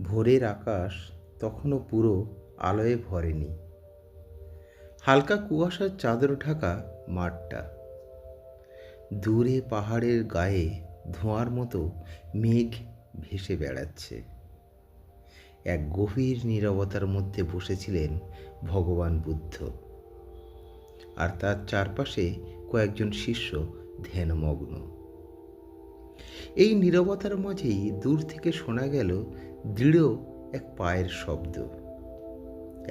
ভোরের আকাশ তখনও পুরো আলোয় ভরেনি। হালকা কুয়াশার চাদর ঢাকা মাঠটা। দূরে পাহাড়ের গায়ে ধোঁয়ার মতো মেঘ ভেসে বেড়াচ্ছে। এক গভীর নীরবতার মধ্যে বসেছিলেন ভগবান বুদ্ধ, আর তার চারপাশে কয়েকজন শিষ্য ধ্যানমগ্ন। এই নীরবতার মাঝেই দূর থেকে শোনা গেল দৃঢ় এক পায়ের শব্দ।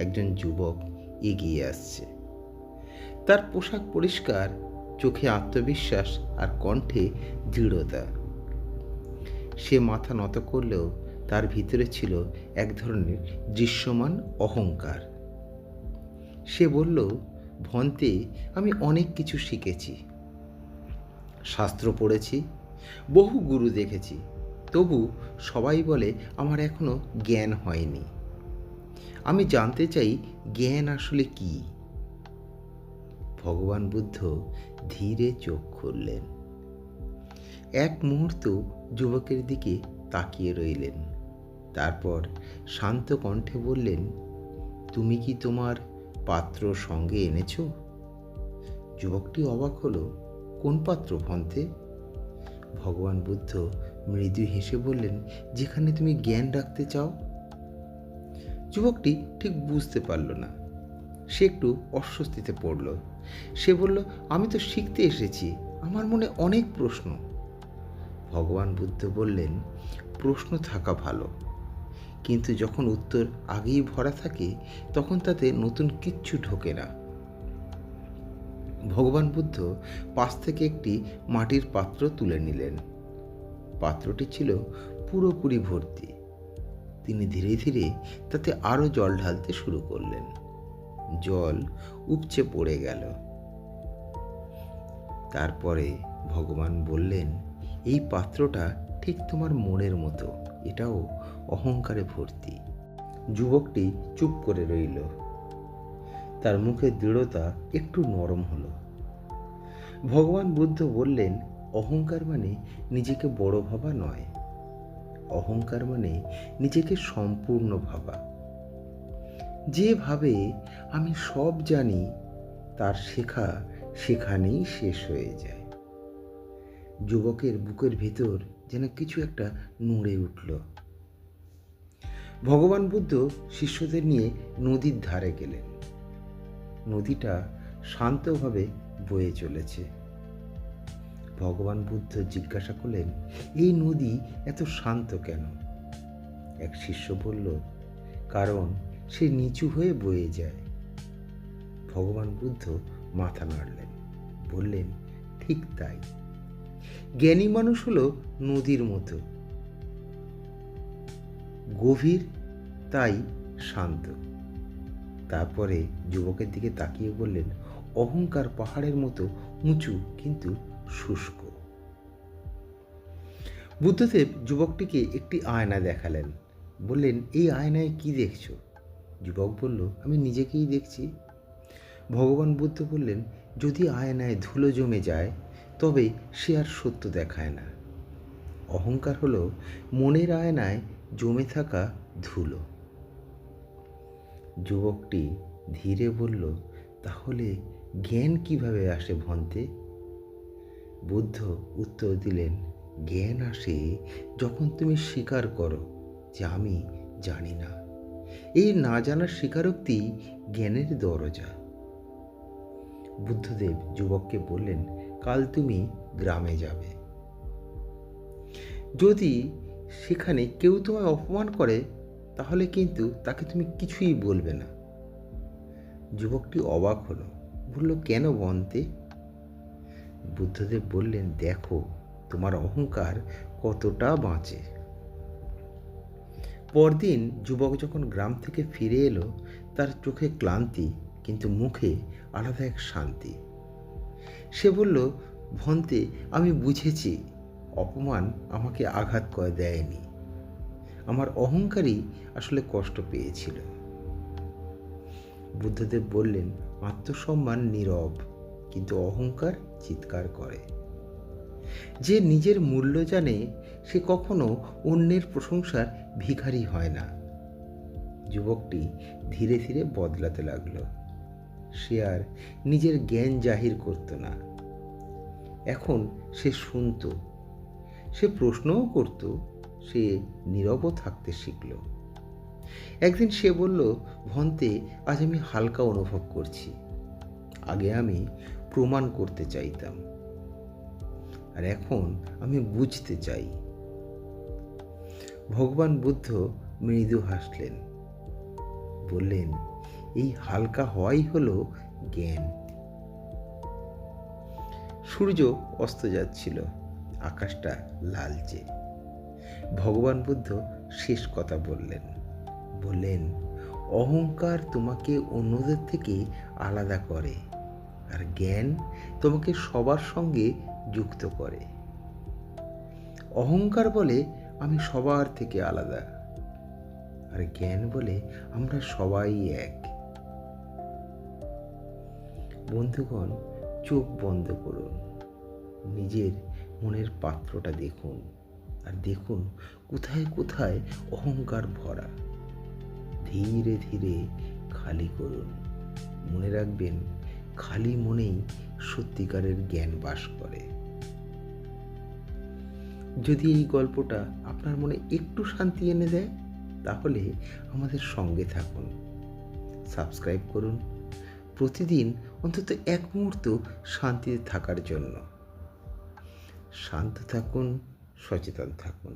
একজন যুবক এগিয়ে আসছে। তার পোশাক পরিষ্কার, চোখে আত্মবিশ্বাস আর কণ্ঠে দৃঢ়তা। সে মাথা নত করলেও তার ভিতরে ছিল এক ধরনের দৃশ্যমান অহংকার। সে বলল, ভন্তে, আমি অনেক কিছু শিখেছি, শাস্ত্র পড়েছি, বহু গুরু দেখেছি, তবু সবাই বলে আমার এখনো জ্ঞান হয়নি। আমি জানতে চাই জ্ঞান আসলে কি। ভগবান বুদ্ধ ধীরে চোখ খুললেন। এক মুহূর্ত যুবকের দিকে তাকিয়ে রইলেন। তারপর শান্ত কণ্ঠে বললেন, তুমি কি তোমার পাত্র সঙ্গে এনেছ? যুবকটি অবাক হলো, কোন পাত্র ভন্তে? ভগবান বুদ্ধ মৃদু হেসে বললেন, যেখানে তুমি জ্ঞান রাখতে চাও। যুবকটি ঠিক বুঝতে পারল না। সে একটু অস্বস্তিতে পড়ল। সে বলল, আমি তো শিখতে এসেছি, আমার মনে অনেক প্রশ্ন। ভগবান বুদ্ধ বললেন, প্রশ্ন থাকা ভালো, কিন্তু যখন উত্তর আগেই ভরা থাকে তখন তাতে নতুন কিচ্ছু ঢোকে না। ভগবান বুদ্ধ পাশ থেকে একটি মাটির পাত্র তুলে নিলেন। পাত্রটি ছিল পুরোপুরি ভর্তি। তিনি ধীরে ধীরে তাতে আরো জল ঢালতে শুরু করলেন। জল উপচে পড়ে গেল। তারপরে ভগবান বললেন, এই পাত্রটা ঠিক তোমার মনের মতো, এটাও অহংকারে ভর্তি। যুবকটি চুপ করে রইল। তার মুখের দৃঢ়তা একটু নরম হলো। ভগবান বুদ্ধ বললেন, অহংকার মানে নিজেকে বড় ভাবা নয়, অহংকার মানে নিজেকে সম্পূর্ণ ভাবা। যে ভাবে আমি সব জানি, তার শেখা সেখানেই শেষ হয়ে যায়। যুবকের বুকের ভেতর যেন কিছু একটা নড়ে উঠল। ভগবান বুদ্ধ শিষ্যদের নিয়ে নদীর ধারে গেলেন। নদীটা শান্তভাবে বয়ে চলেছে। ভগবান বুদ্ধ জিজ্ঞাসা করলেন, এই নদী এত শান্ত কেন? এক শিষ্য বলল, কারণ সে নিচু হয়ে বয়ে যায়। ভগবান বুদ্ধ মাথা নাড়লেন, বললেন, ঠিক তাই। জ্ঞানী মানুষ হলো নদীর মতো, গভীর, তাই শান্ত। তারপরে যুবকের দিকে তাকিয়ে বললেন, অহংকার পাহাড়ের মতো উঁচু কিন্তু শুষ্ক। বুদ্ধদেব যুবকটিকে একটি আয়না দেখালেন। বললেন, এই আয়নায় কি দেখছো? যুবক বলল, আমি নিজেকেই দেখছি। ভগবান বুদ্ধ বললেন, যদি আয়নায় ধুলো জমে যায় তবে সে আর সত্য দেখায় না। অহংকার হলো মনের আয়নায় জমে থাকা ধুলো। যুবকটি ধীরে বলল, তাহলে জ্ঞান কিভাবে আসে ভন্তে? বুদ্ধ উত্তর দিলেন, জ্ঞান আসে যখন তুমি স্বীকার করো যে আমি জানি না। এই না জানার স্বীকারোক্তি জ্ঞানের দরজা। বুদ্ধদেব যুবককে বললেন, কাল তুমি গ্রামে যাবে। যদি সেখানে কেউ তোমায় অপমান করে তাহলে কিন্তু তাকে তুমি কিছুই বলবে না। যুবকটি অবাক হলো, বলল, কেন বন্তে? বুদ্ধদেব বললেন, দেখো তোমার অহংকার কতটা বাঁচে। পরদিন যুবক যখন গ্রাম থেকে ফিরে এলো, তার চোখে ক্লান্তি, কিন্তু মুখে আলাদা এক শান্তি। সে বলল, ভন্তে, আমি বুঝেছি অপমান আমাকে আঘাত করে দেয়নি, আমার অহংকারই আসলে কষ্ট পেয়েছিল। বুদ্ধদেব বললেন, আত্মসম্মান নীরব, কিন্তু অহংকার চিৎকার করে। যে নিজের মূল্য জানে সে কখনো অন্যের প্রশংসার ভিখারি হয় না। যুবকটি ধীরে ধীরে বদলাতে লাগলো। সে আর নিজের জ্ঞান জাহির করত না। এখন সে শুনত, সে প্রশ্নও করত, সে নীরবও থাকতে শিখল। একদিন সে বলল, ভন্তে, আজ আমি হালকা অনুভব করছি। আগে আমি প্রমাণ করতে চাইতাম, আর এখন আমি বুঝতে চাই। ভগবান বুদ্ধ মৃদু হাসলেন, বললেন, এই হালকা হওয়াই হলো জ্ঞান। সূর্য অস্ত যাচ্ছিল, আকাশটা লালচে। ভগবান বুদ্ধ শেষ কথা বললেন, অহংকার তোমাকে অন্যদের থেকে আলাদা করে, আর জ্ঞান তোমাকে সবার সঙ্গে যুক্ত করে। অহংকার বলে আমি সবার থেকে আলাদা, আর জ্ঞান বলে আমরা সবাই এক। বন্ধুগণ, চোখ বন্ধ করুন, নিজের মনের পাত্রটা দেখুন, আর দেখুন কোথায় কোথায় অহংকার ভরা। ধীরে ধীরে খালি করুন। মনে রাখবেন, খালি মনেই সত্যিকারের জ্ঞান বাস করে। যদি এই গল্পটা আপনার মনে একটু শান্তি এনে দেয়, তাহলে আমাদের সঙ্গে থাকুন, সাবস্ক্রাইব করুন, প্রতিদিন অন্তত এক মুহূর্ত শান্তিতে থাকার জন্য। শান্ত থাকুন, সচেতন থাকুন।